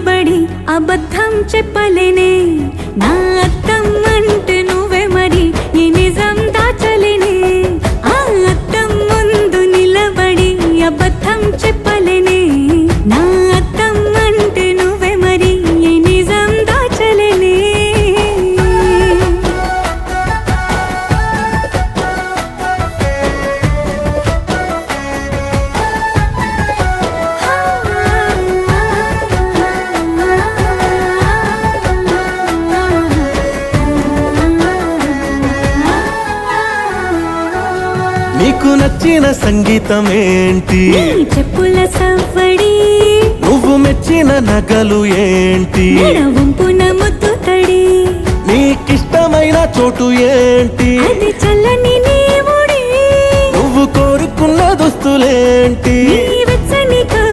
నిలబడి అబద్ధం చెప్పలేనే నా అద్దం అంటే నువ్వే మరి ఈ నిజం దాచలేనే ఆ అద్దం ముందు నిలబడి అబద్ధం చెప్పలేనే నా అద్దం అంటే నువ్వే మరి ఈ నిజం దాచలేనే నీకు నచ్చిన సంగీతం ఏంటి నీ చెప్పుల సవ్వడి నువ్వు మెచ్చిన నగలు ఏంటి వంపున ముద్దు తడి నీకిష్టమైన చోటు ఏంటి అది చల్లని నీ ఒడి నువ్వు కోరుకున్న దుస్తులేంటి నీ